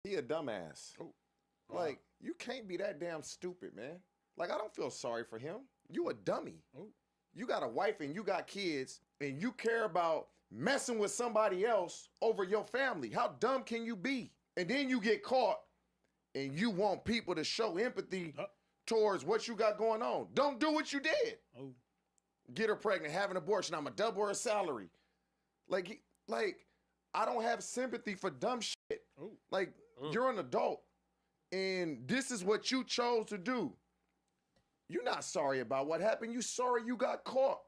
He a dumbass. Oh. Like, you can't be that damn stupid, man. Like, I don't feel sorry for him. You a dummy. Oh. You got a wife and you got kids and you care about messing with somebody else over your family. How dumb can you be? And then you get caught and you want people to show empathy towards what you got going on. Don't do what you did. Oh. Get her pregnant, have an abortion. I'm going to double her salary. Like, I don't have sympathy for dumb shit. Oh. Like, you're an adult and this is what you chose to do. You're not sorry about what happened. You sorry you got caught.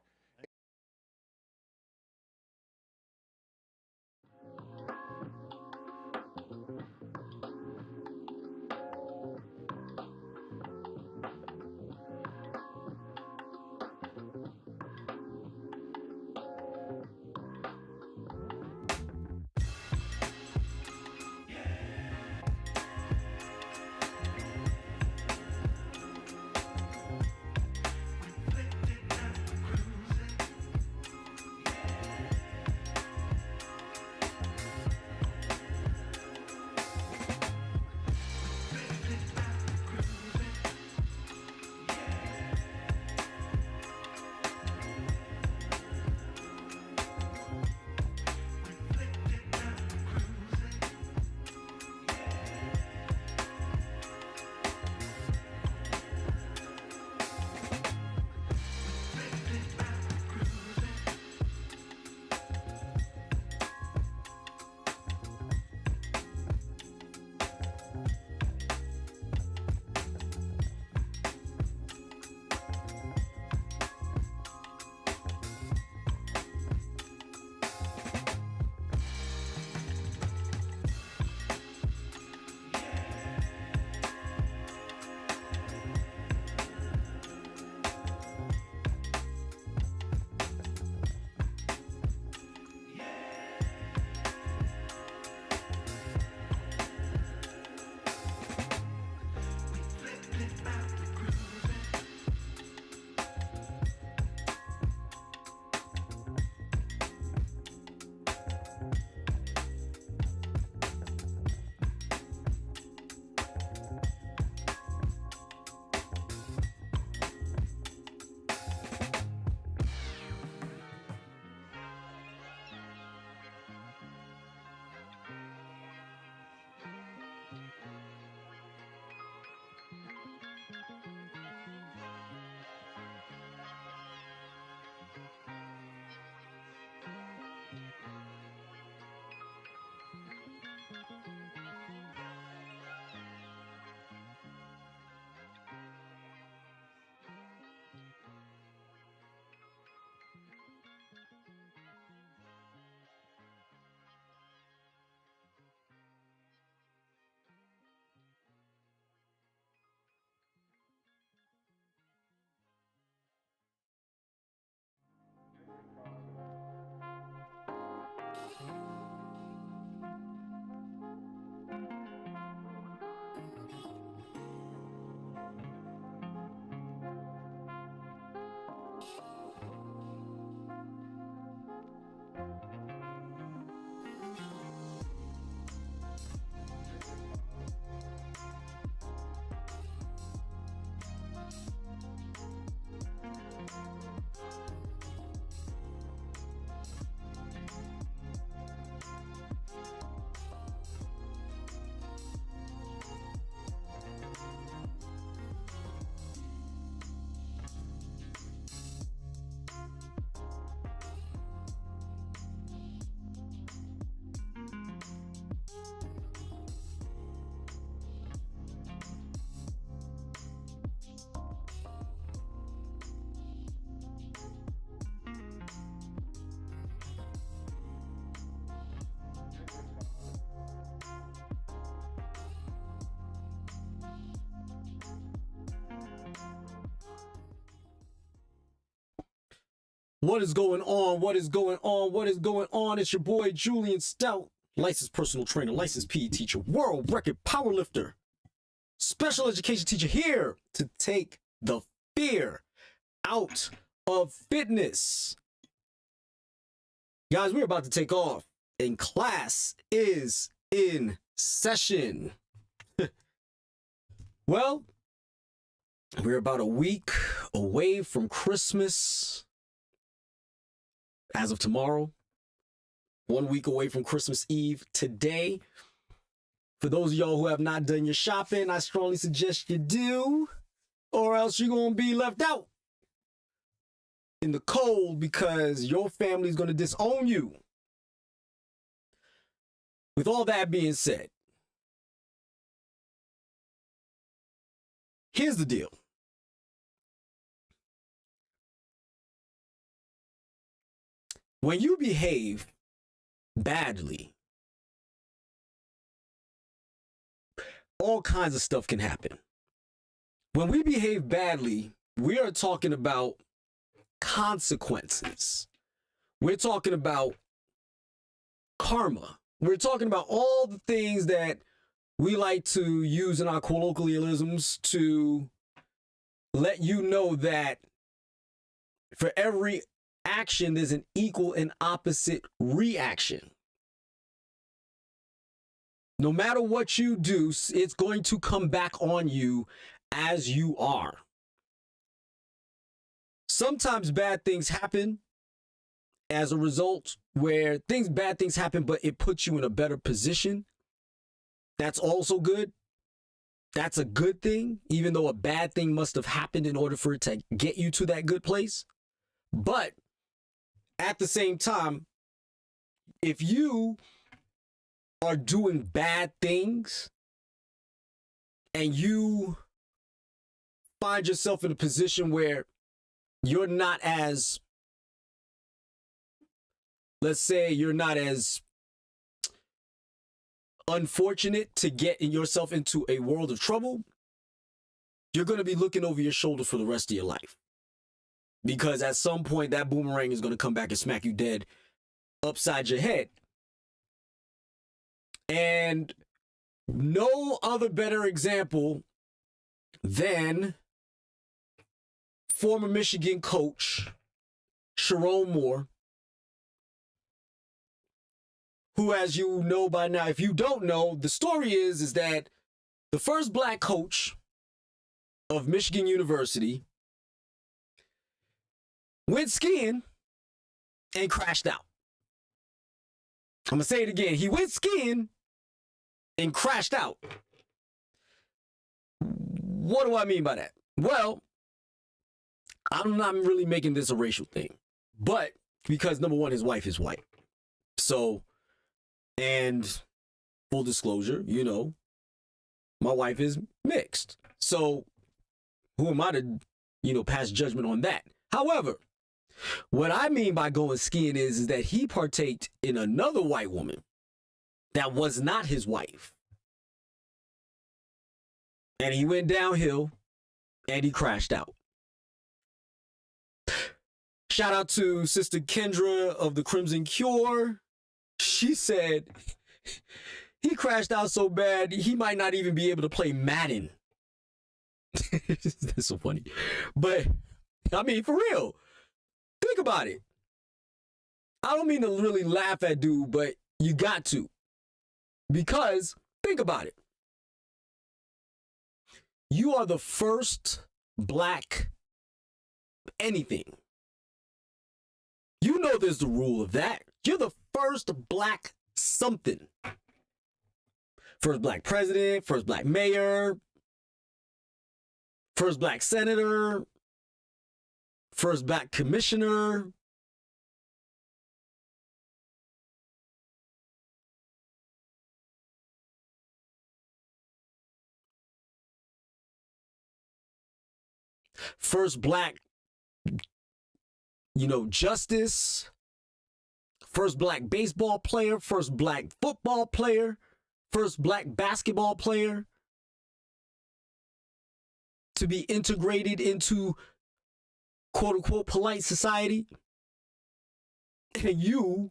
What is going on? What is going on? What is going on? It's your boy Julien Stoutt, licensed personal trainer, licensed PE teacher, world record powerlifter, special education teacher, here to take the fear out of fitness. Guys, we're about to take off and class is in session. Well, we're about a week away from Christmas. As of tomorrow, 1 week away from Christmas Eve today. For those of y'all who have not done your shopping, I strongly suggest you do, or else you're going to be left out in the cold because your family's going to disown you. With all that being said, here's the deal. When you behave badly, all kinds of stuff can happen. When we behave badly, we are talking about consequences. We're talking about karma. We're talking about all the things that we like to use in our colloquialisms to let you know that for every action, there's an equal and opposite reaction. No matter what you do, it's going to come back on you as you are. Sometimes bad things happen as a result where bad things happen, but it puts you in a better position. That's also good. That's a good thing, even though a bad thing must have happened in order for it to get you to that good place. But at the same time, if you are doing bad things and you find yourself in a position where you're not as, let's say you're not as unfortunate to get yourself into a world of trouble, you're going to be looking over your shoulder for the rest of your life. Because at some point, that boomerang is going to come back and smack you dead upside your head. And no other better example than former Michigan coach Sheronne Moore, who, as you know by now, if you don't know, the story is that the first black coach of Michigan University went skiing and crashed out. I'm going to say it again. He went skiing and crashed out. What do I mean by that? Well, I'm not really making this a racial thing, but because number one, his wife is white. So, and full disclosure, you know, my wife is mixed. So who am I to, pass judgment on that? However, what I mean by going skiing is that he partaked in another white woman that was not his wife. And he went downhill and he crashed out. Shout out to Sister Kendra of the Crimson Cure. She said he crashed out so bad he might not even be able to play Madden. That's so funny. But, I mean, for real, think about it. I don't mean to really laugh at dude, but you got to. Because, think about it. You are the first black anything. You know there's the rule of that. You're the first black something. First black president, first black mayor, first black senator, first black commissioner. First black, justice, first black baseball player, first black football player, first black basketball player to be integrated into quote unquote polite society. And you,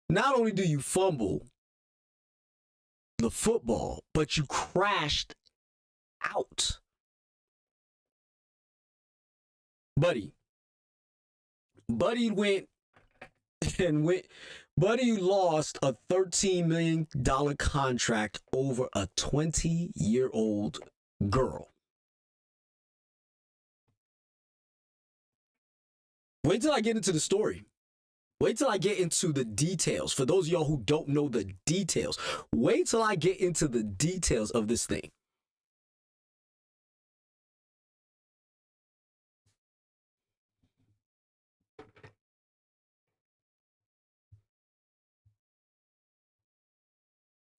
not only do you fumble the football, but you crashed out. Buddy went Buddy lost a $13 million contract over a 20-year-old girl. Wait till I get into the story. Wait till I get into the details. For those of y'all who don't know the details, wait till I get into the details of this thing.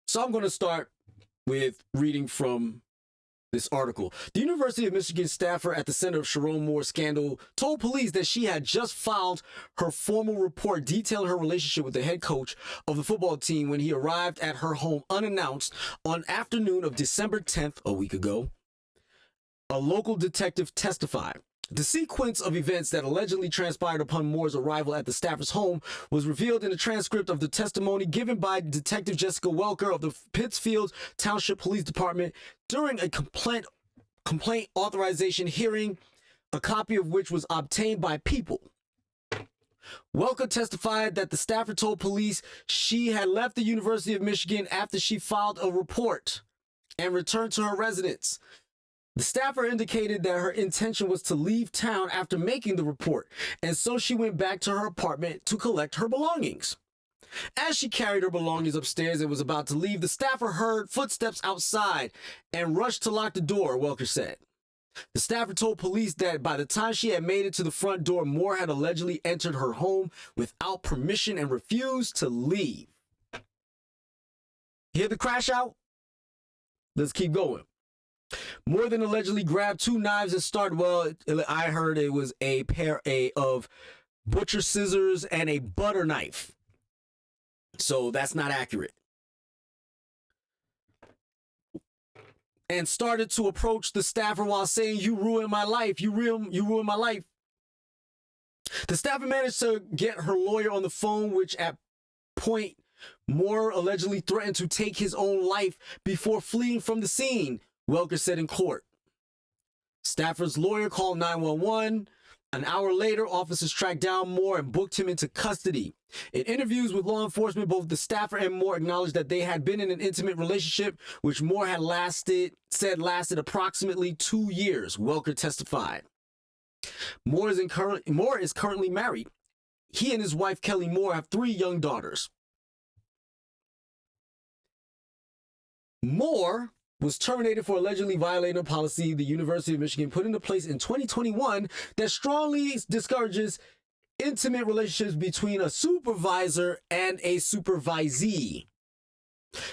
So I'm going to start with reading from this article. The University of Michigan staffer at the center of Sheronne Moore's scandal told police that she had just filed her formal report detailing her relationship with the head coach of the football team when he arrived at her home unannounced on afternoon of December 10th, a week ago. A local detective testified. The sequence of events that allegedly transpired upon Moore's arrival at the staffer's home was revealed in a transcript of the testimony given by Detective Jessica Welker of the Pittsfield Township Police Department during a complaint authorization hearing, a copy of which was obtained by People. Welker testified that the staffer told police she had left the University of Michigan after she filed a report and returned to her residence. The staffer indicated that her intention was to leave town after making the report, and so she went back to her apartment to collect her belongings. As she carried her belongings upstairs and was about to leave, the staffer heard footsteps outside and rushed to lock the door, Welker said. The staffer told police that by the time she had made it to the front door, Moore had allegedly entered her home without permission and refused to leave. Hear the crash out? Let's keep going. Moore then allegedly grabbed two knives and started, well, I heard it was a pair of butcher scissors and a butter knife. So that's not accurate. And started to approach the staffer while saying, "You ruined my life. You ruined my life." The staffer managed to get her lawyer on the phone, which at point Moore allegedly threatened to take his own life before fleeing from the scene, Welker said in court. Staffer's lawyer called 911. An hour later, officers tracked down Moore and booked him into custody. In interviews with law enforcement, both the staffer and Moore acknowledged that they had been in an intimate relationship, which Moore had lasted approximately 2 years, Welker testified. Moore is currently married. He and his wife, Kelly Moore, have 3 young daughters. Moore was terminated for allegedly violating a policy the University of Michigan put into place in 2021 that strongly discourages intimate relationships between a supervisor and a supervisee.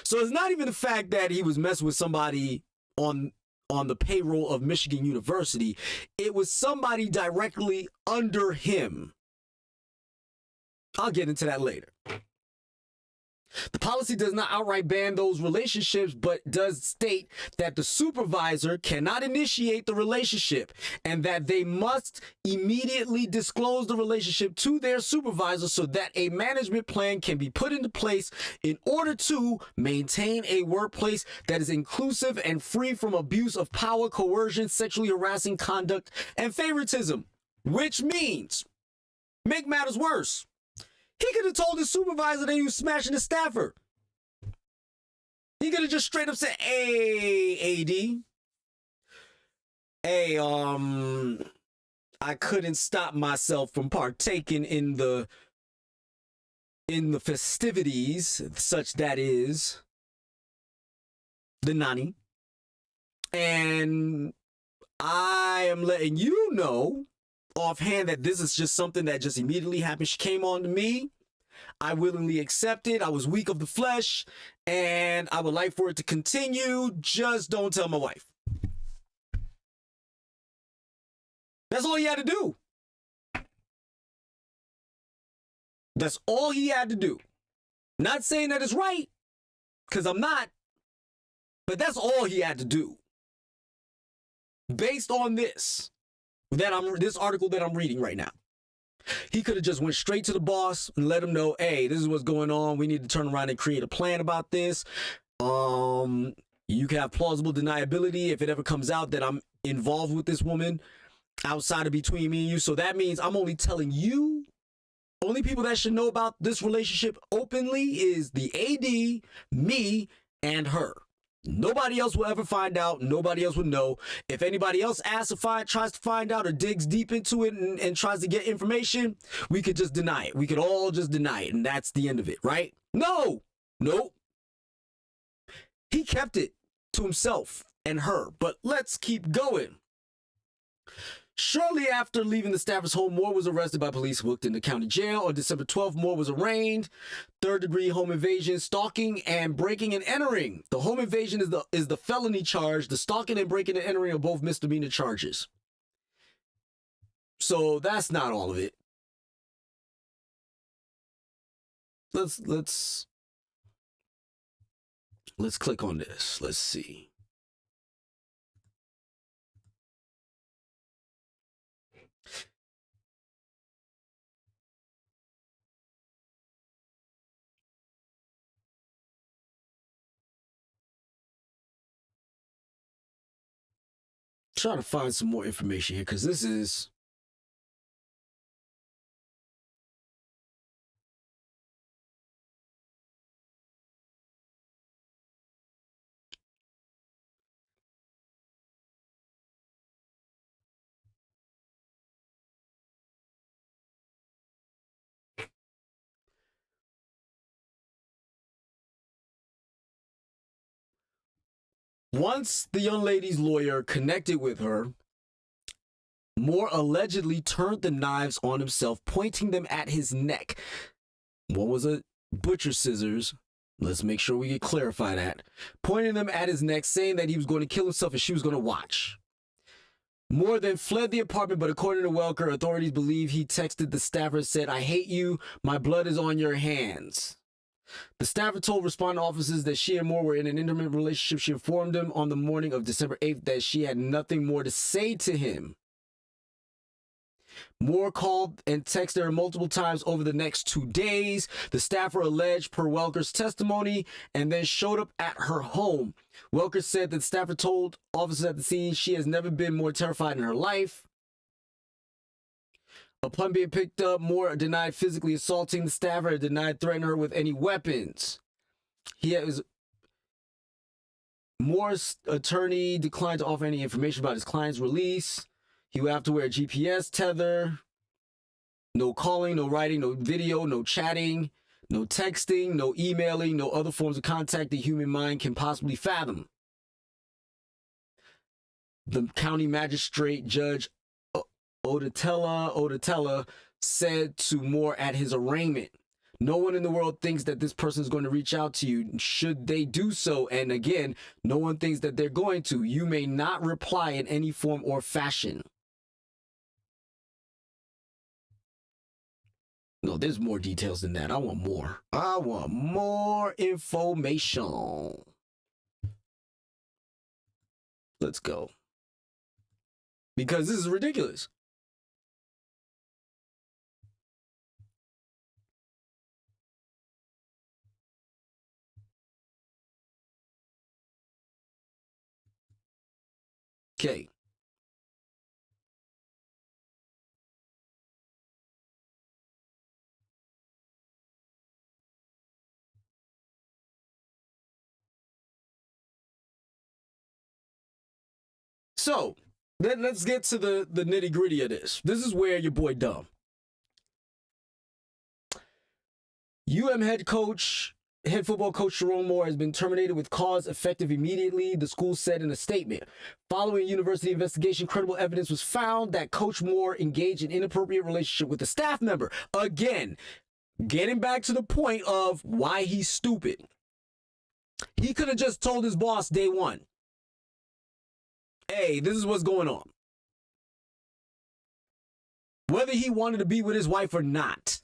So it's not even the fact that he was messing with somebody on the payroll of Michigan University. It was somebody directly under him. I'll get into that later. The policy does not outright ban those relationships, but does state that the supervisor cannot initiate the relationship and that they must immediately disclose the relationship to their supervisor so that a management plan can be put into place in order to maintain a workplace that is inclusive and free from abuse of power, coercion, sexually harassing conduct, and favoritism. Which means, make matters worse, he could have told his supervisor that he was smashing the staffer. He could have just straight up said, "Hey, AD. Hey, I couldn't stop myself from partaking in the festivities, such that is the nanny. And I am letting you know offhand that this is just something that just immediately happened. She came on to me. I willingly accepted. I was weak of the flesh, and I would like for it to continue. Just don't tell my wife." That's all he had to do. That's all he had to do. Not saying that it's right, because I'm not, but that's all he had to do. Based on this article that I'm reading right now. He could have just went straight to the boss and let him know, "Hey, this is what's going on. We need to turn around and create a plan about this. You can have plausible deniability if it ever comes out that I'm involved with this woman outside of between me and you. So that means I'm only telling you Only people that should know about this relationship openly is the AD, me, and her. Nobody else will ever find out. Nobody else would know. If anybody else asks to tries to find out or digs deep into it and tries to get information, we could just deny it. We could all just deny it, and that's the end of it, right? No. Nope. He kept it to himself and her, but let's keep going. Shortly after leaving the Stafford's home, Moore was arrested by police, booked into county jail. On December 12th, Moore was arraigned. Third-degree home invasion, stalking, and breaking and entering. The home invasion is the felony charge. The stalking and breaking and entering are both misdemeanor charges. So that's not all of it. Let's click on this. Let's see. Trying to find some more information here because this is once the young lady's lawyer connected with her, Moore allegedly turned the knives on himself, pointing them at his neck. One was a butcher scissors. Let's make sure we clarify that. Pointing them at his neck, saying that he was going to kill himself and she was going to watch. Moore then fled the apartment, but according to Welker, authorities believe he texted the staffer and said, "I hate you. My blood is on your hands." The staffer told responding officers that she and Moore were in an intimate relationship. She informed him on the morning of December 8th that she had nothing more to say to him. Moore called and texted her multiple times over the next 2 days. The staffer alleged, per Welker's testimony, and then showed up at her home. Welker said that the staffer told officers at the scene she has never been more terrified in her life. Upon being picked up, Moore denied physically assaulting the staffer and denied threatening her with any weapons. Moore's attorney declined to offer any information about his client's release. He would have to wear a GPS tether. No calling, no writing, no video, no chatting, no texting, no emailing, no other forms of contact the human mind can possibly fathom. The county magistrate judge Otis said to Moore at his arraignment, "No one in the world thinks that this person is going to reach out to you. Should they do so, and again, no one thinks that they're going to, you may not reply in any form or fashion." No, there's more details than that. I want more. I want more information. Let's go. Because this is ridiculous. Okay. So, let's get to the nitty gritty of this. This is where your boy dumb. Head football coach Sheronne Moore has been terminated with cause effective immediately, the school said in a statement. Following a university investigation, credible evidence was found that Coach Moore engaged in inappropriate relationship with a staff member. Again, getting back to the point of why he's stupid. He could have just told his boss day one, "Hey, this is what's going on." Whether he wanted to be with his wife or not,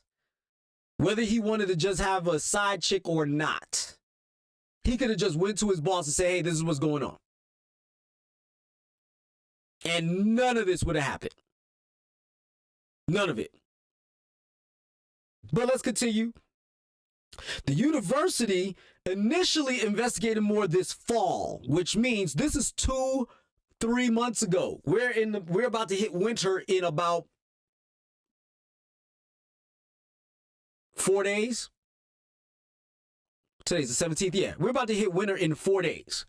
whether he wanted to just have a side chick or not, he could have just went to his boss and said, "Hey, this is what's going on." And none of this would have happened. None of it. But let's continue. The university initially investigated Moore this fall, which means this is 2-3 months ago. We're about to hit winter in about 4 days. Today's the 17th. Yeah, we're about to hit winter in 4 days.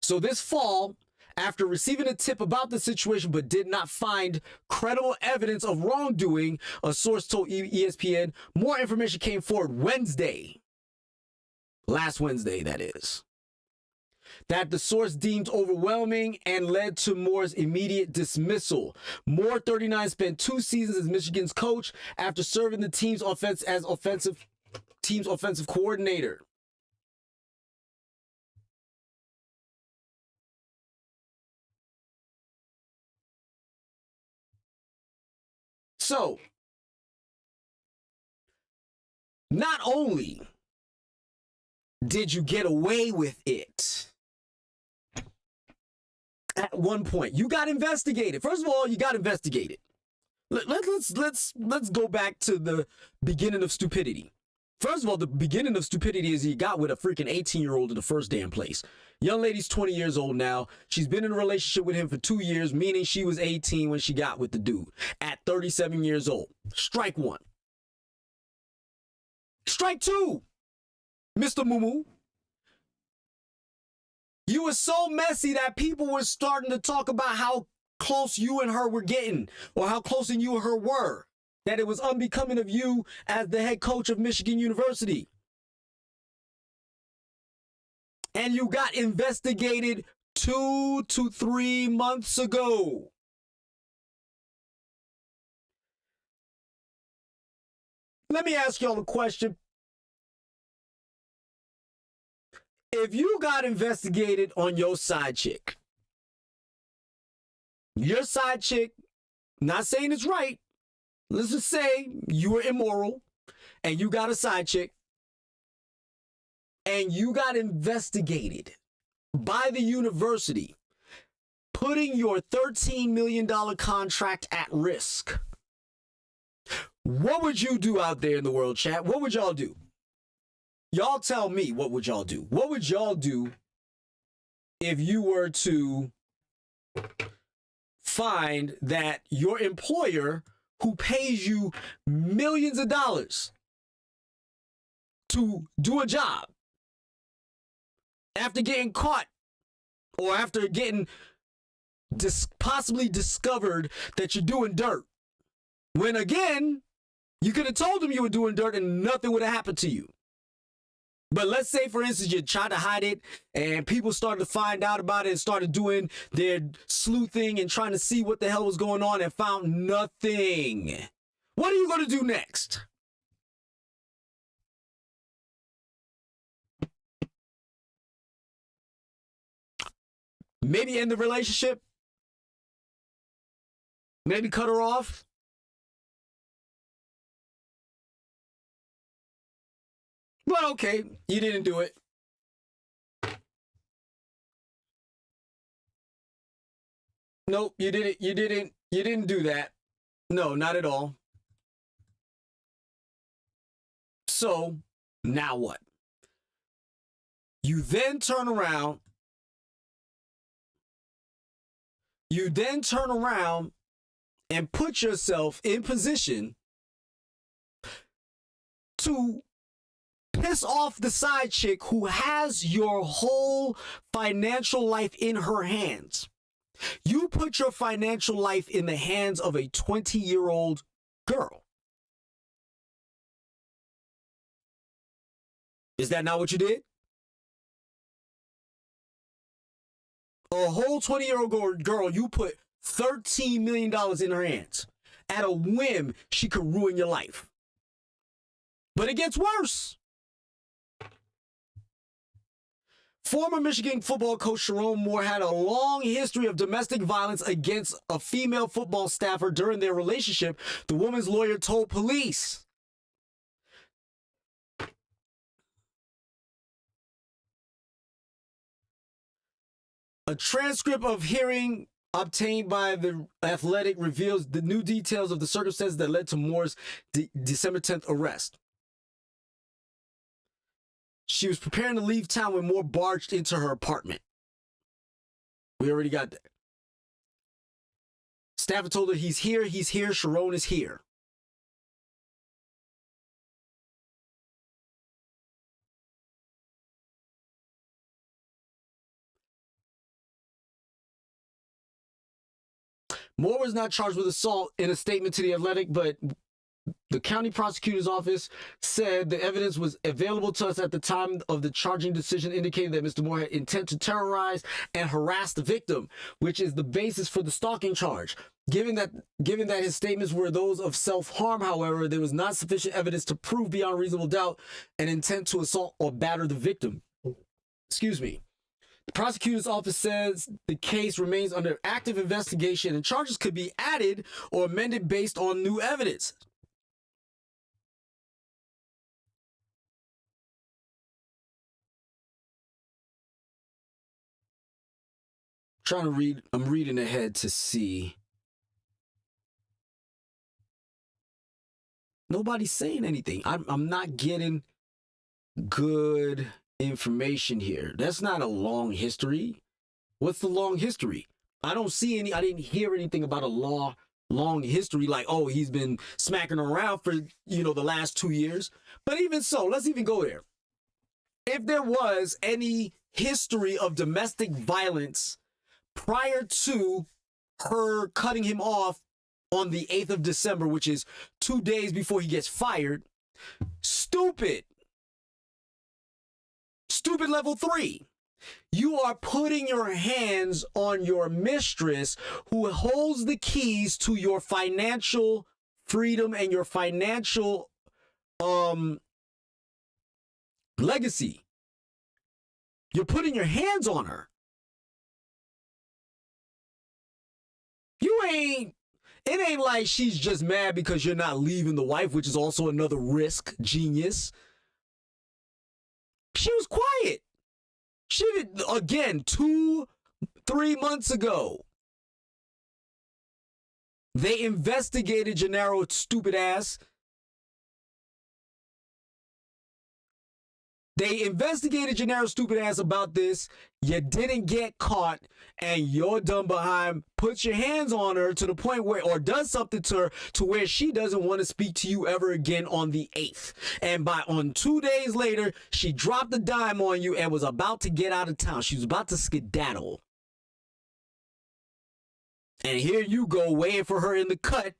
So this fall, after receiving a tip about the situation but did not find credible evidence of wrongdoing, a source told ESPN, more information came forward Wednesday. Last Wednesday, that is. That the source deemed overwhelming and led to Moore's immediate dismissal. Moore, 39, spent 2 seasons as Michigan's coach after serving the team's offensive coordinator. So, not only did you get away with it, at one point you got investigated. First of all, you got investigated. Let's go back to the beginning of stupidity. First of all, the beginning of stupidity is he got with a freaking 18-year-old in the first damn place. Young lady's 20 years old now. She's been in a relationship with him for 2 years, meaning she was 18 when she got with the dude at 37 years old. Strike one. Strike two, Mr. Moo. You were so messy that people were starting to talk about how close you and her were getting, or how close you and her were, that it was unbecoming of you as the head coach of Michigan University. And you got investigated 2 to 3 months ago. Let me ask y'all a question. If you got investigated on your side chick, not saying it's right, let's just say you were immoral and you got a side chick and you got investigated by the university, putting your $13 million contract at risk. What would you do out there in the world, chat? What would y'all do? Y'all tell me, what would y'all do? What would y'all do if you were to find that your employer, who pays you millions of dollars to do a job, after getting caught or after getting possibly discovered that you're doing dirt, when again, you could have told them you were doing dirt and nothing would have happened to you. But let's say, for instance, you tried to hide it and people started to find out about it and started doing their sleuthing and trying to see what the hell was going on and found nothing. What are you going to do next? Maybe end the relationship? Maybe cut her off? But okay, you didn't do it. Nope, you didn't do that. No, not at all. So, now what? You then turn around and put yourself in position to piss off the side chick who has your whole financial life in her hands. You put your financial life in the hands of a 20-year-old girl. Is that not what you did? A whole 20-year-old girl, you put $13 million in her hands. At a whim, she could ruin your life. But it gets worse. Former Michigan football coach Sheronne Moore had a long history of domestic violence against a female football staffer during their relationship, the woman's lawyer told police. A transcript of hearing obtained by The Athletic reveals the new details of the circumstances that led to Moore's December 10th arrest. She was preparing to leave town when Moore barged into her apartment. We already got that. Staffer told her, he's here, Sheronne is here. Moore was not charged with assault in a statement to The Athletic, but the county prosecutor's office said the evidence was available to us at the time of the charging decision, indicating that Mr. Moore had intent to terrorize and harass the victim, which is the basis for the stalking charge. Given that his statements were those of self-harm, however, there was not sufficient evidence to prove beyond reasonable doubt an intent to assault or batter the victim. Excuse me. The prosecutor's office says the case remains under active investigation and charges could be added or amended based on new evidence. I'm reading ahead to see. Nobody's saying anything. I'm not getting good information here. That's not a long history. What's the long history? I don't see any. I didn't hear anything about a long history like, oh, he's been smacking around for, the last 2 years. But even so, let's even go there. If there was any history of domestic violence prior to her cutting him off on the 8th of December, which is 2 days before he gets fired, stupid level 3. You are putting your hands on your mistress who holds the keys to your financial freedom and your financial legacy. You're putting your hands on her. It ain't like she's just mad because you're not leaving the wife, which is also another risk, genius. She was quiet. She did, again, 2-3 months ago. They investigated Gennaro's stupid ass. They investigated Gennaro's stupid ass about this. You didn't get caught, and your dumb behind puts your hands on her to the point where, or does something to her to where she doesn't want to speak to you ever again on the 8th. And on 2 days later, she dropped a dime on you and was about to get out of town. She was about to skedaddle. And here you go waiting for her in the cut,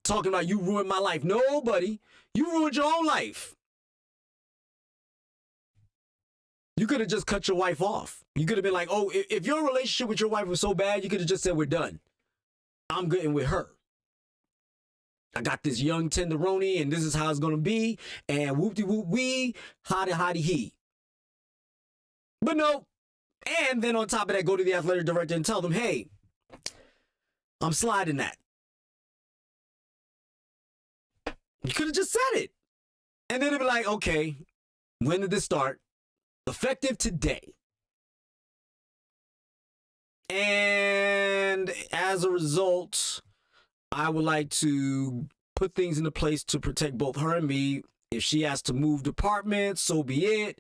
talking about you ruined my life. No, buddy, you ruined your own life. You could have just cut your wife off. You could have been like, oh, if your relationship with your wife was so bad, you could have just said, we're done. I'm getting with her. I got this young tenderoni, and this is how it's going to be. And whoop-de-whoop-wee, hotty-hotty-he. But no. And then on top of that, go to the athletic director and tell them, hey, I'm sliding that. You could have just said it. And then it'd be like, okay, when did this start? Effective today. And as a result, I would like to put things into place to protect both her and me. If she has to move departments, so be it.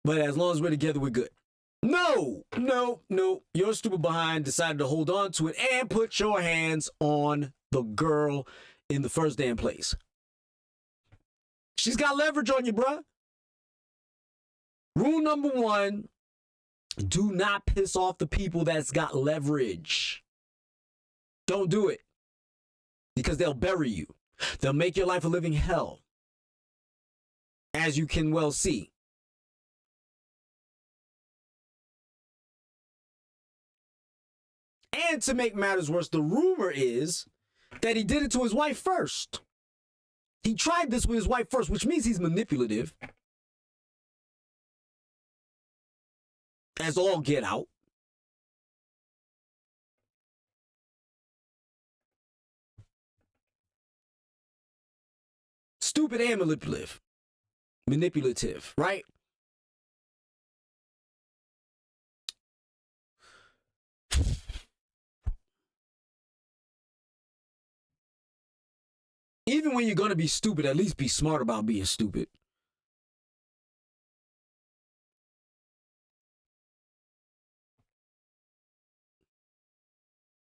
But as long as we're together, we're good. No. Your stupid behind decided to hold on to it and put your hands on the girl in the first damn place. She's got leverage on you, bruh. Rule number 1, do not piss off the people that's got leverage. Don't do it. Because they'll bury you. They'll make your life a living hell. As you can well see. And to make matters worse, the rumor is that he did it to his wife first. He tried this with his wife first, which means he's manipulative. As all get out. Stupid and manipulative, right? Even when you're going to be stupid, at least be smart about being stupid.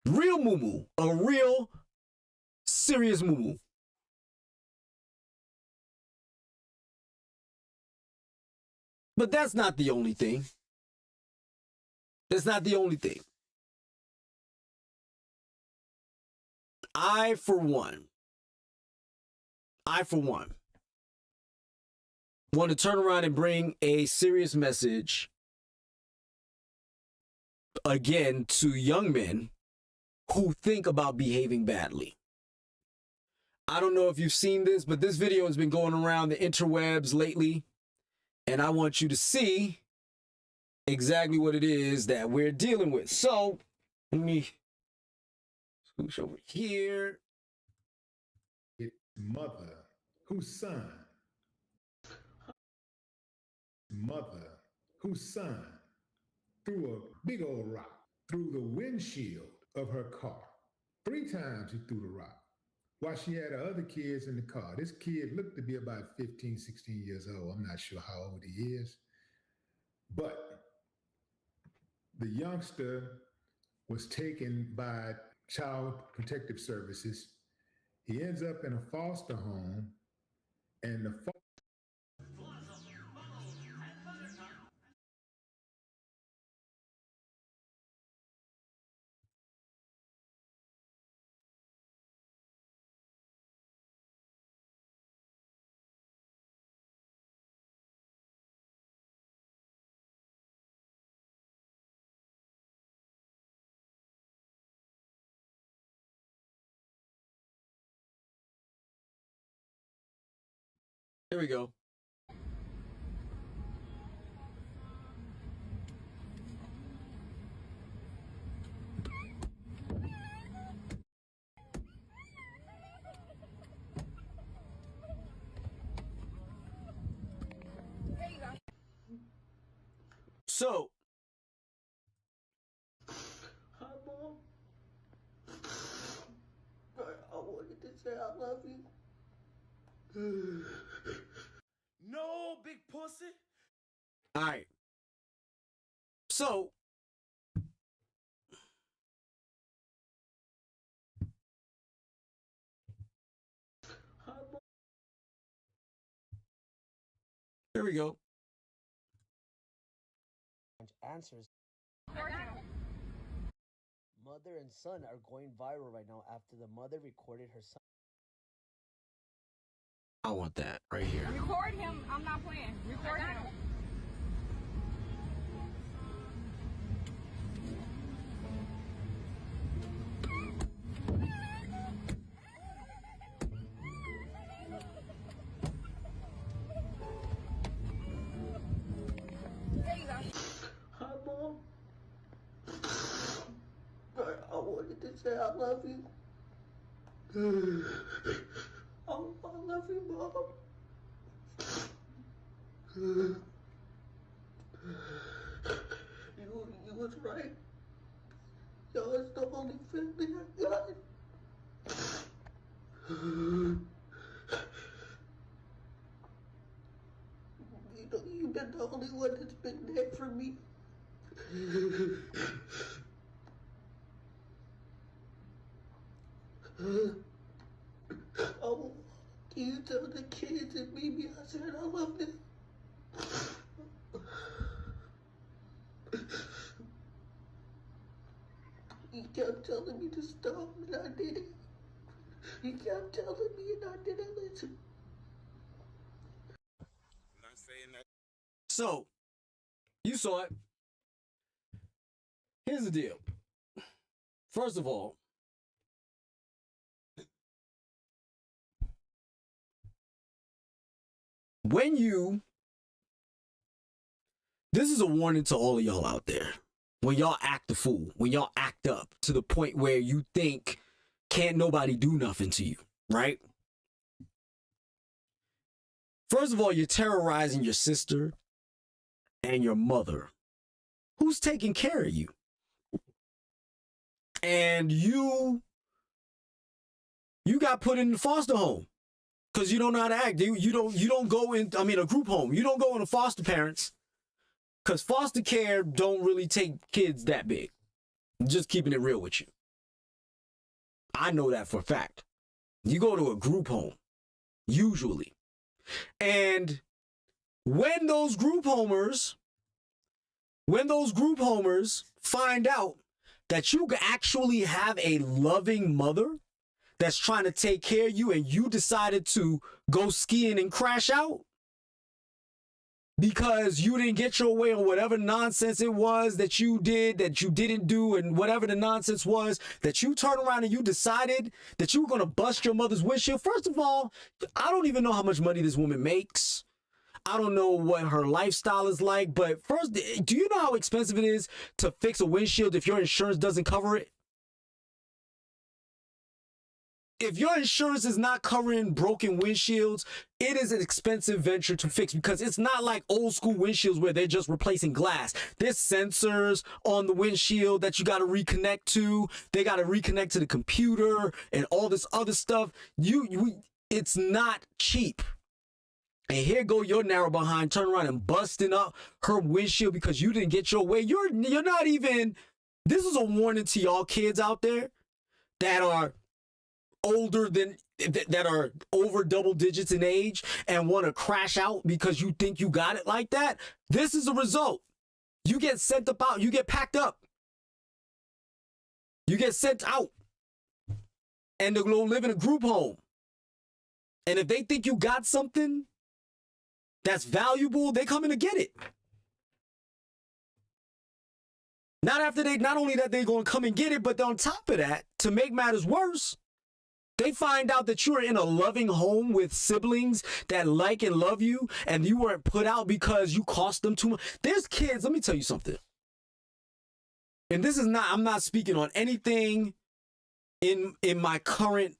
Real moo-moo. A real serious moo-moo. But that's not the only thing. That's not the only thing. I, for one, want to turn around and bring a serious message again to young men who think about behaving badly. I don't know if you've seen this, but this video has been going around the interwebs lately, and I want you to see exactly what it is that we're dealing with. So, let me swoosh over here. It's mother whose son. Mother whose son threw a big old rock through the windshield of her car. 3 times he threw the rock while she had her other kids in the car. This kid looked to be about 15, 16 years old. I'm not sure how old he is. But the youngster was taken by Child Protective Services. He ends up in a foster home, and the Here we go. So, Hi, Mom. I wanted to say I love you. No, big pussy. all right. So, Hi, Mom. here we go. Answers. Mother and son are going viral right now after the mother recorded her son. I want that right here. Record him. I'm not playing. Record him. There you go. Hi, Mom. I wanted to say I love you. Oh, I love you, Mom. You was right. Y'all is the only family I got. You know, you've been the only one that's been there for me. Oh, you tell the kids and Mimi I said I love them. He kept telling me to stop and I did it. He kept telling me and I didn't listen. Not saying that. So, you saw it. Here's the deal. First of all, this is a warning to all of y'all out there. When y'all act the fool, when y'all act up to the point where you think can't nobody do nothing to you, right? First of all, you're terrorizing your sister and your mother. Who's taking care of you? And you got put in the foster home because you don't know how to act. You don't go in, a group home. You don't go into foster parents because foster care don't really take kids that big. I'm just keeping it real with you. I know that for a fact. You go to a group home, usually. And when those group homers find out that you actually have a loving mother that's trying to take care of you and you decided to go skiing and crash out because you didn't get your way on whatever nonsense it was that you did, that you didn't do, and whatever the nonsense was, that you turned around and you decided that you were going to bust your mother's windshield. First of all, I don't even know how much money this woman makes. I don't know what her lifestyle is like, but first, do you know how expensive it is to fix a windshield if your insurance doesn't cover it? If your insurance is not covering broken windshields, it is an expensive venture to fix because it's not like old school windshields where they're just replacing glass. There's sensors on the windshield that you got to reconnect to. They got to reconnect to the computer and all this other stuff. It's not cheap. And here go your narrow behind, turn around and busting up her windshield because you didn't get your way. You're not even, this is a warning to y'all kids out there that are older than, that are over double digits in age and want to crash out because you think you got it like that. This is the result. You get sent out, you get packed up. You get sent out and to go live in a group home. And if they think you got something that's valuable, they come in to get it. Not only that they're going to come and get it, but on top of that, to make matters worse, they find out that you're in a loving home with siblings that like and love you, and you weren't put out because you cost them too much. There's kids, let me tell you something. And this is not, I'm not speaking on anything in my current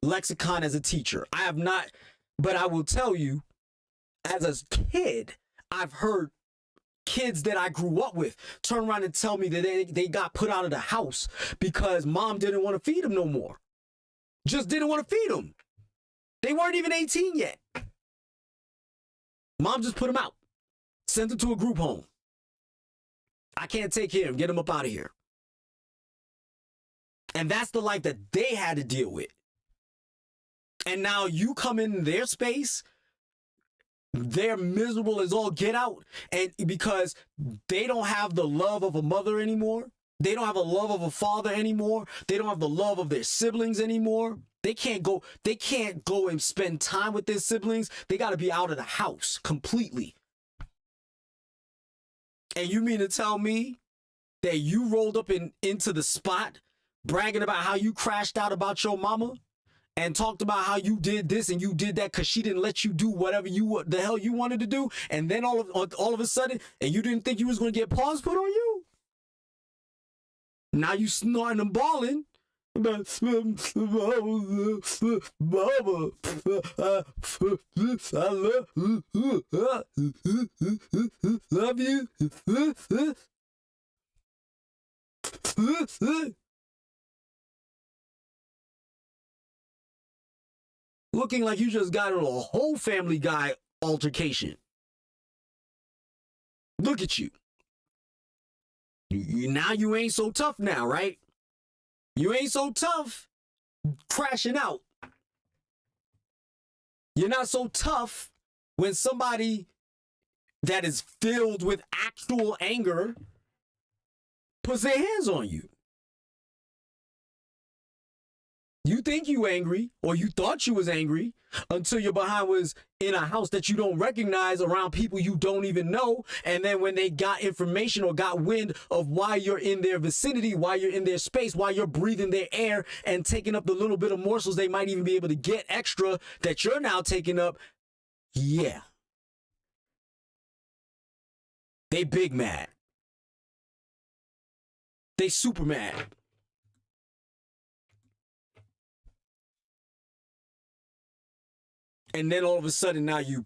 lexicon as a teacher. I have not, but I will tell you, as a kid, I've heard kids that I grew up with turn around and tell me that they got put out of the house because mom didn't want to feed them no more. Just didn't want to feed them. They weren't even 18 yet. Mom just put them out. Sent them to a group home. I can't take care of them. Get them up out of here. And that's the life that they had to deal with. And now you come in their space, they're miserable as all get out, and because they don't have the love of a mother anymore, they don't have a love of a father anymore, they don't have the love of their siblings anymore. They can't go and spend time with their siblings. They got to be out of the house completely. And you mean to tell me that you rolled up into the spot bragging about how you crashed out about your mama and talked about how you did this and you did that because she didn't let you do whatever the hell you wanted to do, and then all of a sudden, and you didn't think you was going to get paws put on you? Now you snorting and balling. Mama, I love you. Looking like you just got in a whole Family Guy altercation. Look at you. Now you ain't so tough now, right? You ain't so tough crashing out. You're not so tough when somebody that is filled with actual anger puts their hands on you. You think you angry, or you thought you was angry, until your behind was in a house that you don't recognize around people you don't even know. And then when they got information or got wind of why you're in their vicinity, why you're in their space, why you're breathing their air and taking up the little bit of morsels they might even be able to get extra that you're now taking up, yeah. They big mad. They super mad. And then all of a sudden now you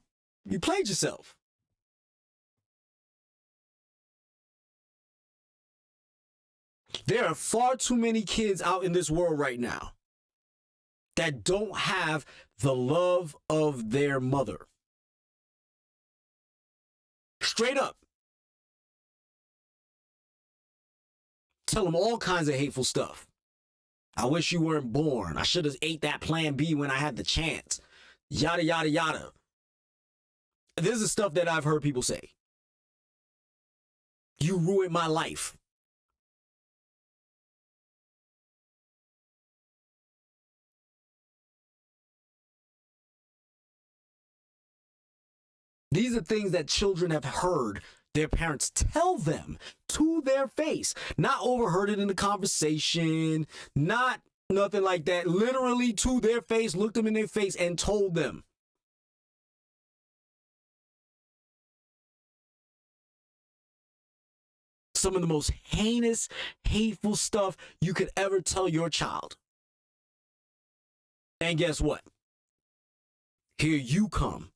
played yourself. There are far too many kids out in this world right now that don't have the love of their mother. Straight up. Tell them all kinds of hateful stuff. I wish you weren't born. I should have ate that Plan B when I had the chance. Yada, yada, yada. This is stuff that I've heard people say. You ruined my life. These are things that children have heard their parents tell them to their face. Not overheard it in the conversation, not nothing like that. Literally to their face, looked them in their face and told them. Some of the most heinous, hateful stuff you could ever tell your child. And guess what? Here you come.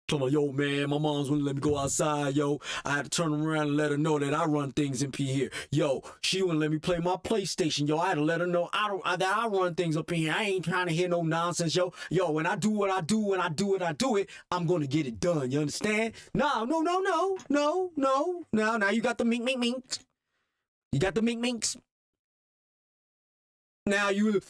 Tell her, yo, man, my mom's wouldn't let me go outside, yo. I had to turn around and let her know that I run things in here. Yo, she wouldn't let me play my PlayStation, yo. I had to let her know that I run things up in here. I ain't trying to hear no nonsense, yo. Yo, when I do what I do, when I do it, I'm going to get it done, you understand? No. Now you got the mink. You got the mink. Now you no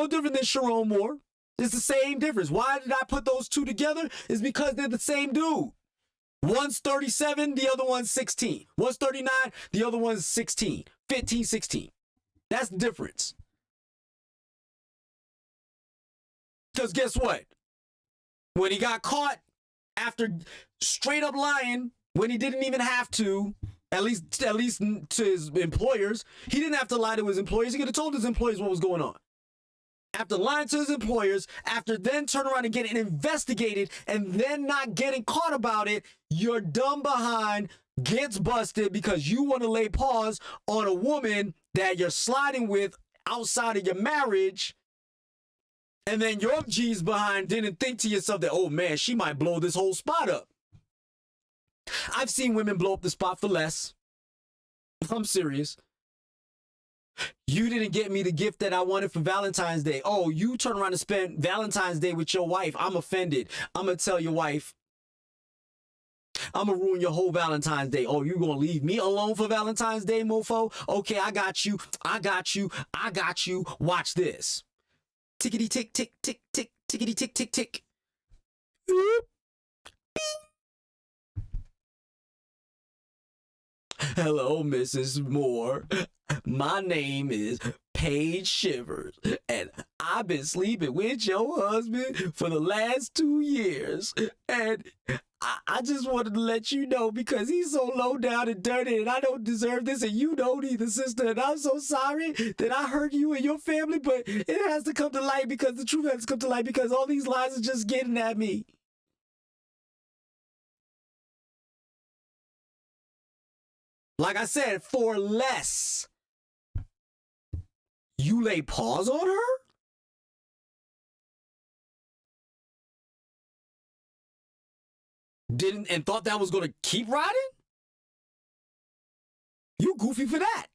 different than Sheronne Moore. It's the same difference. Why did I put those two together? It's because they're the same dude. One's 37, the other one's 16. One's 39, the other one's 16. 15, 16. That's the difference. Because guess what? When he got caught, after straight up lying when he didn't even have to, at least to his employers, he didn't have to lie to his employers. He could have told his employers what was going on. After lying to his employers, after then turn around and getting investigated and then not getting caught about it, your dumb behind gets busted because you want to lay paws on a woman that you're sliding with outside of your marriage. And then your G's behind didn't think to yourself that, oh man, she might blow this whole spot up. I've seen women blow up the spot for less. I'm serious. You didn't get me the gift that I wanted for Valentine's Day. Oh, you turn around and spend Valentine's Day with your wife. I'm offended. I'm going to tell your wife. I'm going to ruin your whole Valentine's Day. Oh, you going to leave me alone for Valentine's Day, mofo? Okay, I got you. Watch this. Tickety tick, tick, tick, tick, tickety tick, tick, tick. Hello, Mrs. Moore. My name is Paige Shivers, and I've been sleeping with your husband for the last 2 years. And I just wanted to let you know because he's so low down and dirty and I don't deserve this and you don't either, sister. And I'm so sorry that I hurt you and your family, but it has to come to light because the truth has to come to light because all these lies are just getting at me. Like I said, for less. You lay paws on her? Didn't and thought that was going to keep riding? You goofy for that.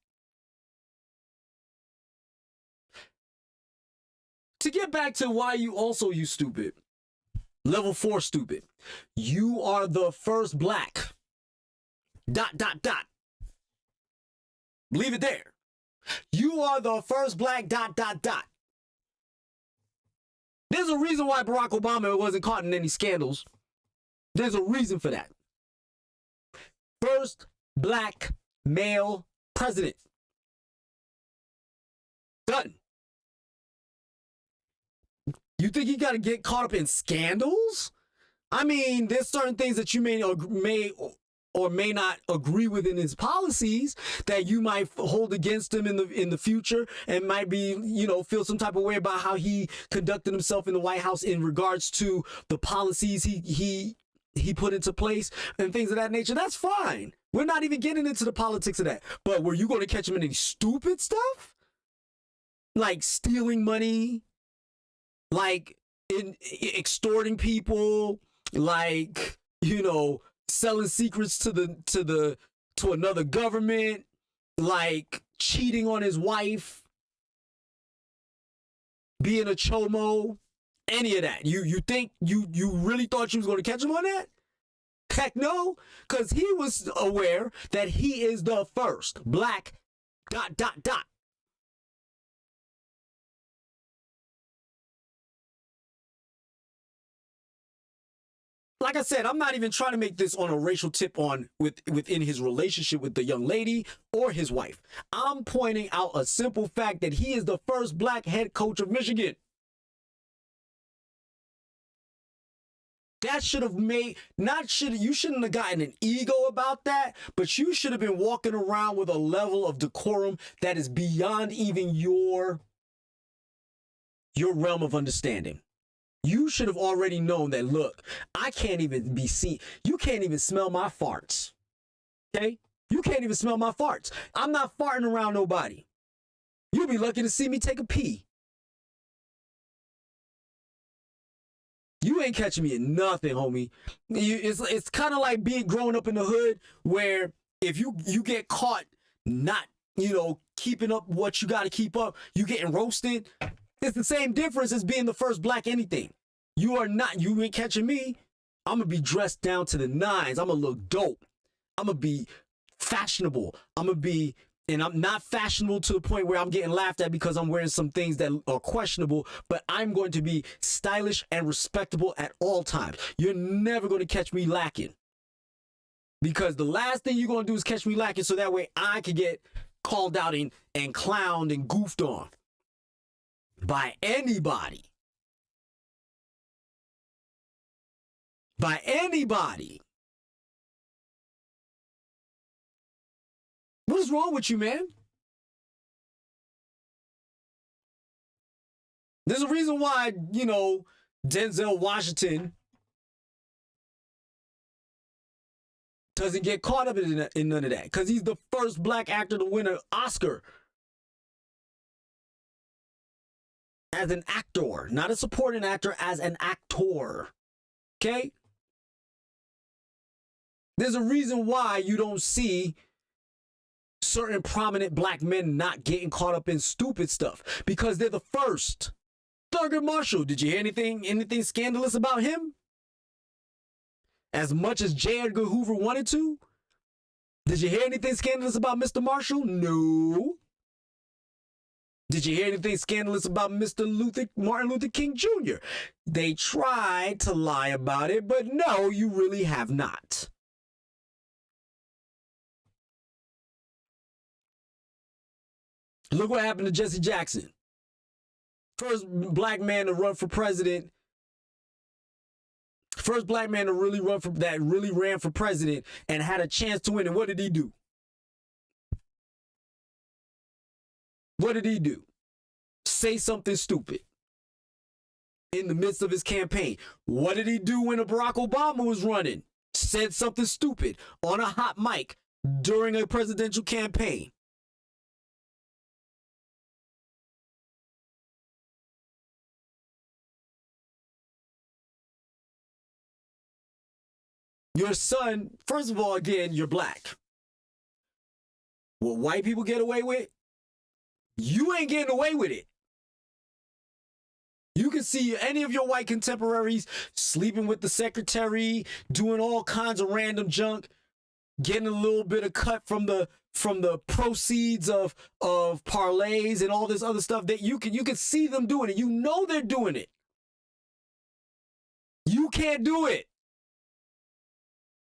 To get back to why you stupid. Level 4 stupid. You are the first black. ... Leave it there. You are the first black ... There's a reason why Barack Obama wasn't caught in any scandals. There's a reason for that. First black male president. Done. You think you got to get caught up in scandals? I mean, there's certain things that you may or may not agree with in his policies that you might hold against him in the future and might be, feel some type of way about how he conducted himself in the White House in regards to the policies he put into place and things of that nature. That's fine. We're not even getting into the politics of that. But were you going to catch him in any stupid stuff? Like stealing money, like extorting people, like, selling secrets to another government, like cheating on his wife, being a chomo, any of that. You think you really thought you was going to catch him on that? Heck no, because he was aware that he is the first black ... like I said, I'm not even trying to make this on a racial tip on within his relationship with the young lady or his wife. I'm pointing out a simple fact that he is the first black head coach of Michigan. That should have made, you shouldn't have gotten an ego about that, but you should have been walking around with a level of decorum that is beyond even your realm of understanding. You should have already known that, look, I can't even be seen. You can't even smell my farts. Okay? You can't even smell my farts. I'm not farting around nobody. You'll be lucky to see me take a pee. You ain't catching me in nothing, homie. It's kind of like being growing up in the hood where if you get caught not, keeping up what you got to keep up, you getting roasted. It's the same difference as being the first black anything. You ain't catching me. I'm going to be dressed down to the nines. I'm going to look dope. I'm going to be fashionable. And I'm not fashionable to the point where I'm getting laughed at because I'm wearing some things that are questionable, but I'm going to be stylish and respectable at all times. You're never going to catch me lacking. Because the last thing you're going to do is catch me lacking so that way I can get called out and clowned and goofed on by anybody. By anybody. What is wrong with you, man? There's a reason why, Denzel Washington doesn't get caught up in none of that. Because he's the first black actor to win an Oscar. As an actor. Not a supporting actor, as an actor. Okay? There's a reason why you don't see certain prominent black men not getting caught up in stupid stuff because they're the first. Thurgood Marshall, did you hear anything scandalous about him? As much as J. Edgar Hoover wanted to? Did you hear anything scandalous about Mr. Marshall? No. Did you hear anything scandalous about Martin Luther King Jr.? They tried to lie about it, but no, you really have not. Look what happened to Jesse Jackson. First black man to run for president. First black man to really ran for president and had a chance to win. And what did he do? What did he do? Say something stupid in the midst of his campaign. What did he do when Barack Obama was running? Said something stupid on a hot mic during a presidential campaign. Your son, first of all, again, you're black. What white people get away with, you ain't getting away with it. You can see any of your white contemporaries sleeping with the secretary, doing all kinds of random junk, getting a little bit of cut from the proceeds of parlays and all this other stuff that you can see them doing it. You know they're doing it. You can't do it.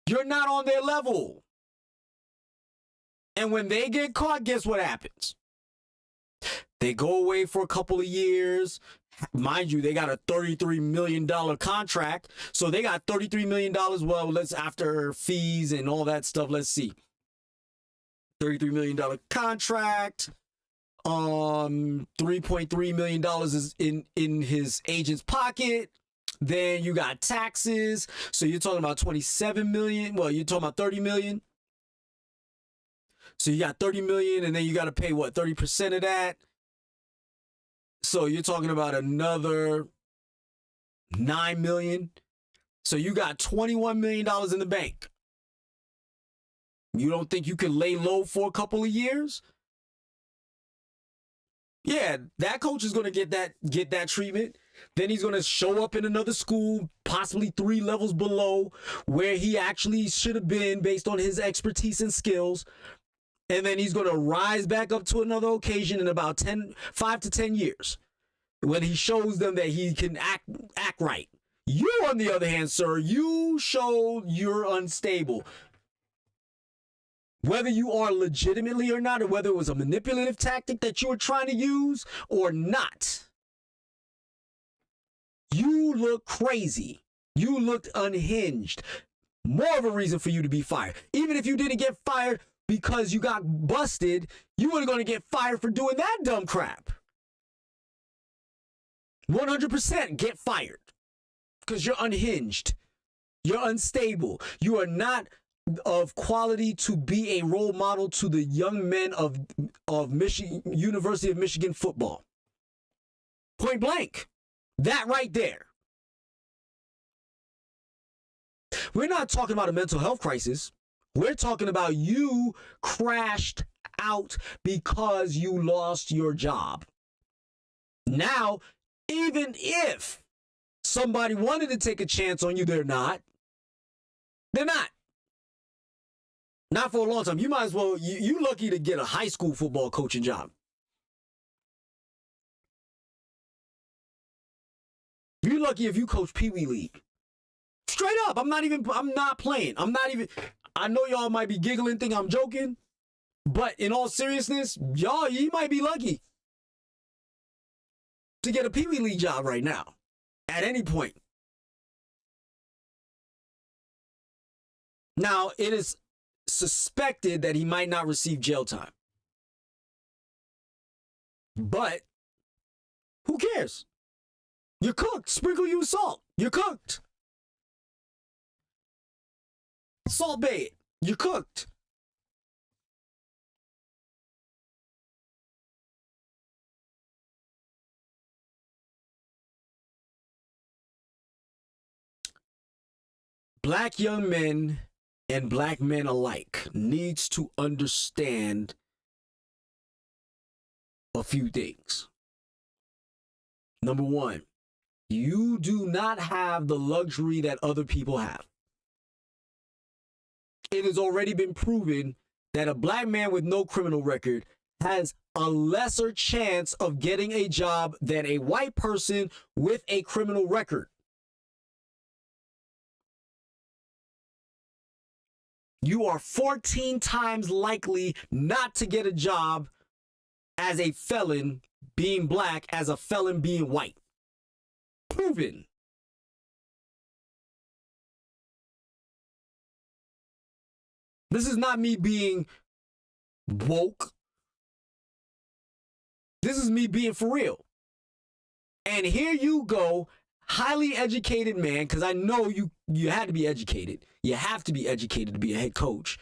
You're not on their level. And when they get caught, guess what happens? They go away for a couple of years. Mind you, they got a $33 million contract. So they got $33 million. Well, let's after fees and all that stuff. Let's see. $33 million contract. $3.3 million is in his agent's pocket. Then you got taxes. So you're talking about 27 million. Well, you're talking about 30 million. So you got 30 million and then you got to pay what, 30% of that. So you're talking about another 9 million. So you got $21 million in the bank. You don't think you can lay low for a couple of years? Yeah, that coach is going to get that treatment. Then he's going to show up in another school, possibly 3 levels below where he actually should have been based on his expertise and skills. And then he's going to rise back up to another occasion in about 5 to 10 years when he shows them that he can act right. You, on the other hand, sir, you showed you're unstable. Whether you are legitimately or not, or whether it was a manipulative tactic that you were trying to use or not, you look crazy. You looked unhinged. More of a reason for you to be fired. Even if you didn't get fired because you got busted, you were going to get fired for doing that dumb crap. 100% get fired because you're unhinged. You're unstable. You are not of quality to be a role model to the young men of Michigan, University of Michigan football. Point blank. That right there. We're not talking about a mental health crisis. We're talking about you crashed out because you lost your job. Now, even if somebody wanted to take a chance on you, they're not. They're not. Not for a long time. You might as well, you lucky to get a high school football coaching job. You're lucky if you coach Pee Wee League. Straight up, I'm not playing. I know y'all might be giggling, think I'm joking, but in all seriousness, y'all, you might be lucky to get a Pee Wee League job right now, at any point. Now, it is suspected that he might not receive jail time. But who cares? You're cooked. Sprinkle you with salt. You're cooked. Salt Bay it. You're cooked. Black young men and black men alike needs to understand a few things. Number one, you do not have the luxury that other people have. It has already been proven that a black man with no criminal record has a lesser chance of getting a job than a white person with a criminal record. You are 14 times likely not to get a job as a felon being black as a felon being white. Proven. This is not me being woke. This is me being for real. And here you go, highly educated man, because I know you had to be educated. You have to be educated to be a head coach.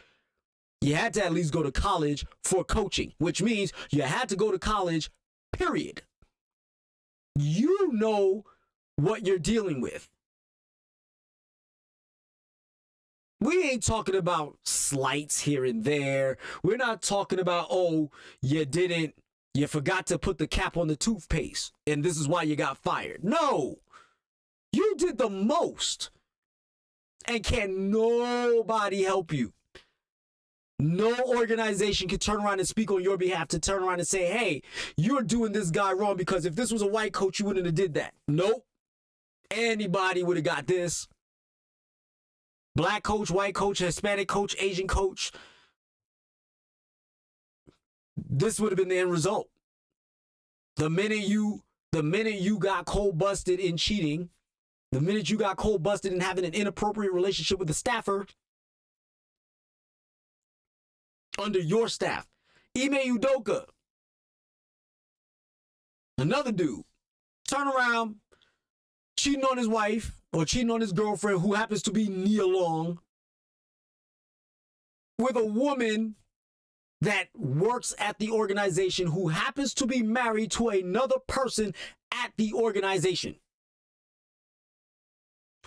You had to at least go to college for coaching, which means you had to go to college, period. You know what you're dealing with. We ain't talking about slights here and there. We're not talking about, oh, you forgot to put the cap on the toothpaste and this is why you got fired. No, you did the most and can nobody help you. No organization can turn around and speak on your behalf to turn around and say, hey, you're doing this guy wrong because if this was a white coach, you wouldn't have did that. Nope. Anybody would have got this. Black coach, white coach, Hispanic coach, Asian coach. This would have been the end result. The minute you got cold busted in cheating, the minute you got cold busted in having an inappropriate relationship with the staffer under your staff, Ime Udoka, another dude, turn around, cheating on his wife or cheating on his girlfriend who happens to be Nia Long with a woman that works at the organization who happens to be married to another person at the organization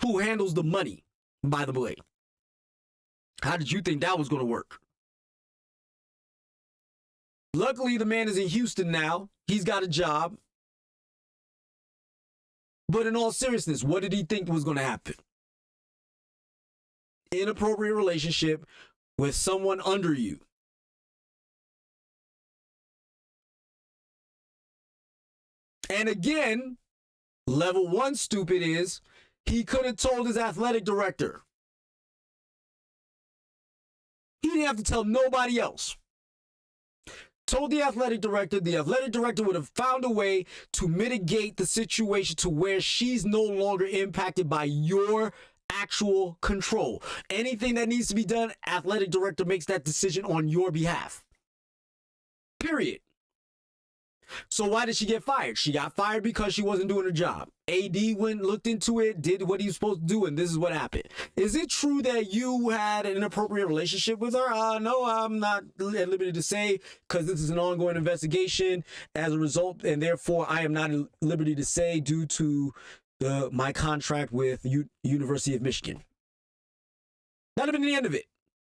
who handles the money, by the way. How did you think that was going to work? Luckily, the man is in Houston now. He's got a job. But in all seriousness, what did he think was going to happen? Inappropriate relationship with someone under you. And again, level one stupid is He could have told his athletic director. He didn't have to tell nobody else. Told the athletic director would have found a way to mitigate the situation to where she's no longer impacted by your actual control. Anything that needs to be done, athletic director makes that decision on your behalf. Period. So why did she get fired? She got fired because she wasn't doing her job. AD went, looked into it, did what he was supposed to do, and this is what happened. Is it true that you had an inappropriate relationship with her? No, I'm not at liberty to say, because this is an ongoing investigation as a result, and therefore I am not at liberty to say due to my contract with University of Michigan. That'd have been the end of it.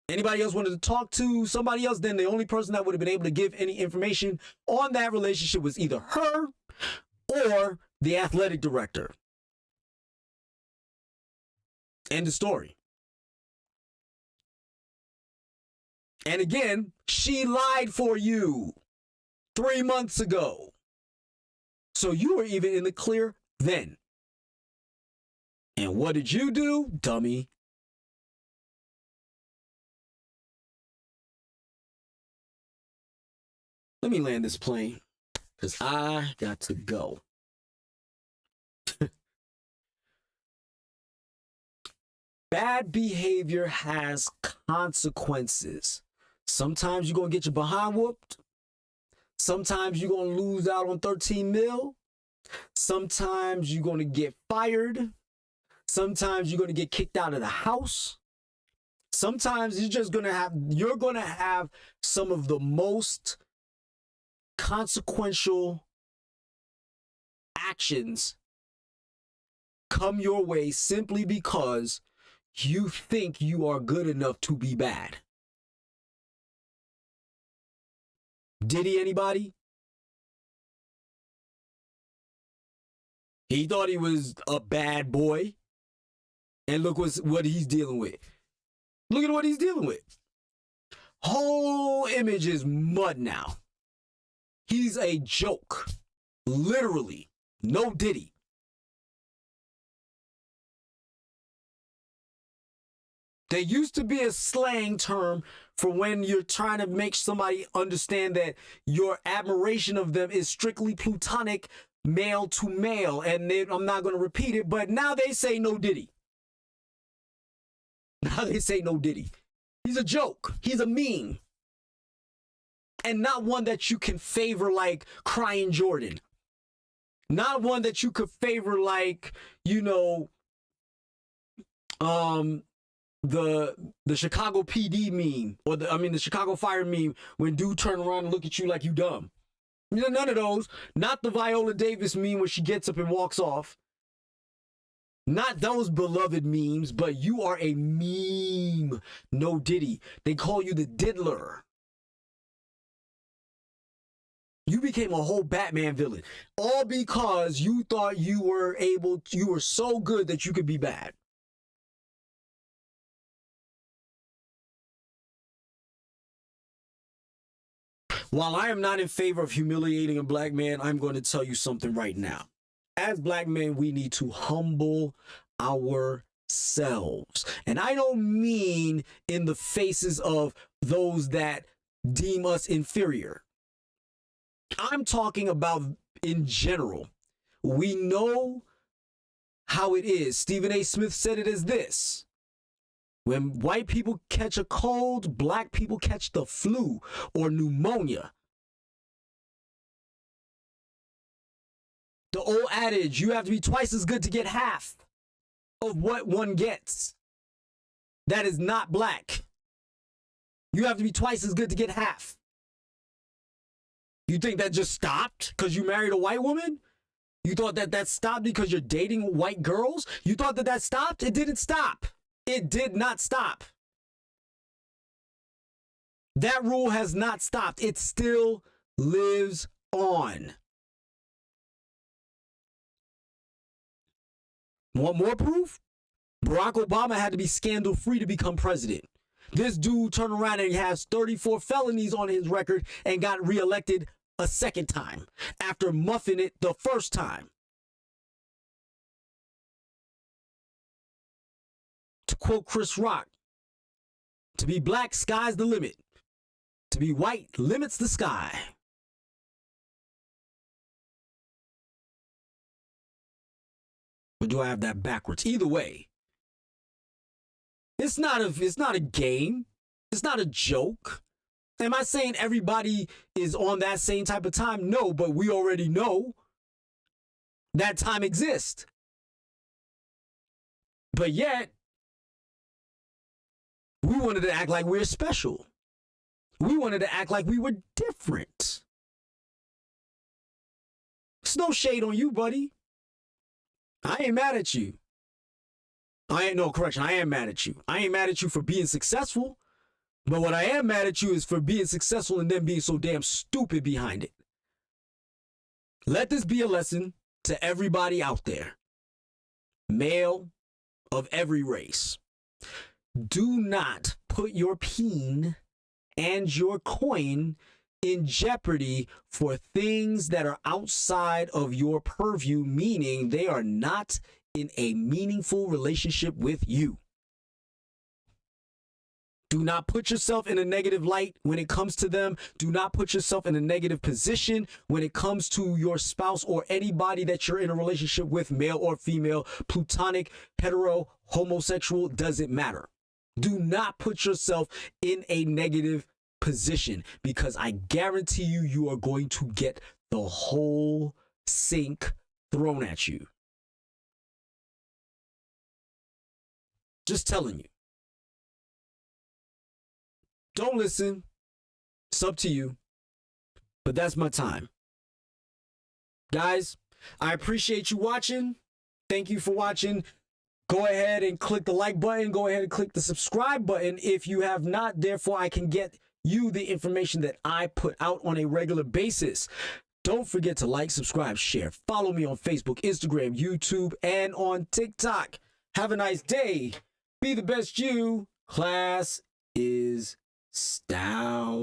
Anybody else wanted to talk to somebody else, then the only person that would have been able to give any information on that relationship was either her or the athletic director. End of story. And again, she lied for you 3 months ago. So you were even in the clear then. And what did you do, dummy? Let me land this plane, because I got to go. Bad behavior has consequences. Sometimes you're going to get your behind whooped. Sometimes you're going to lose out on 13 mil. Sometimes you're going to get fired. Sometimes you're going to get kicked out of the house. Sometimes you're going to have some of the most consequential actions come your way simply because you think you are good enough to be bad. Diddy, anybody? He thought he was a bad boy. And look what he's dealing with. Look at what he's dealing with. Whole image is mud now. He's a joke. Literally. No Diddy. There used to be a slang term for when you're trying to make somebody understand that your admiration of them is strictly platonic, male to male. And I'm not going to repeat it, but now they say no Diddy. Now they say no Diddy. He's a joke. He's a meme. And not one that you can favor like Crying Jordan. Not one that you could favor like, the Chicago PD meme, or the Chicago Fire meme when dude turn around and look at you like you dumb. None of those. Not the Viola Davis meme where she gets up and walks off. Not those beloved memes, but you are a meme. No Diddy. They call you the diddler. You became a whole Batman villain. All because you thought you were so good that you could be bad. While I am not in favor of humiliating a black man, I'm going to tell you something right now. As black men, we need to humble ourselves. And I don't mean in the faces of those that deem us inferior. I'm talking about in general. We know how it is. Stephen A. Smith said it as this. When white people catch a cold, black people catch the flu or pneumonia. The old adage, you have to be twice as good to get half of what one gets. That is not black. You have to be twice as good to get half. You think that just stopped because you married a white woman? You thought that stopped because you're dating white girls? You thought that stopped? It didn't stop. It did not stop. That rule has not stopped. It still lives on. Want more proof? Barack Obama had to be scandal-free to become president. This dude turned around and he has 34 felonies on his record and got reelected a second time after muffing it the first time. quote Chris Rock, to be black, sky's the limit. To be white limits the sky. Or do I have that backwards? Either way, it's not a game. It's not a joke. Am I saying everybody is on that same type of time? No, but we already know that time exists. But yet, we wanted to act like we're special. We wanted to act like we were different. It's no shade on you, buddy. I ain't mad at you. I am mad at you. I ain't mad at you for being successful. But what I am mad at you is for being successful and then being so damn stupid behind it. Let this be a lesson to everybody out there. Male of every race. Do not put your peen and your coin in jeopardy for things that are outside of your purview, meaning they are not in a meaningful relationship with you. Do not put yourself in a negative light when it comes to them. Do not put yourself in a negative position when it comes to your spouse or anybody that you're in a relationship with, male or female, platonic, hetero, homosexual, doesn't matter. Do not put yourself in a negative position, because I guarantee you, you are going to get the whole sink thrown at you. Just telling you. Don't listen. It's up to you. But that's my time. Guys, I appreciate you watching. Thank you for watching. Go ahead and click the like button. Go ahead and click the subscribe button if you have not. Therefore, I can get you the information that I put out on a regular basis. Don't forget to like, subscribe, share. Follow me on Facebook, Instagram, YouTube, and on TikTok. Have a nice day. Be the best you. Class is Stoutt.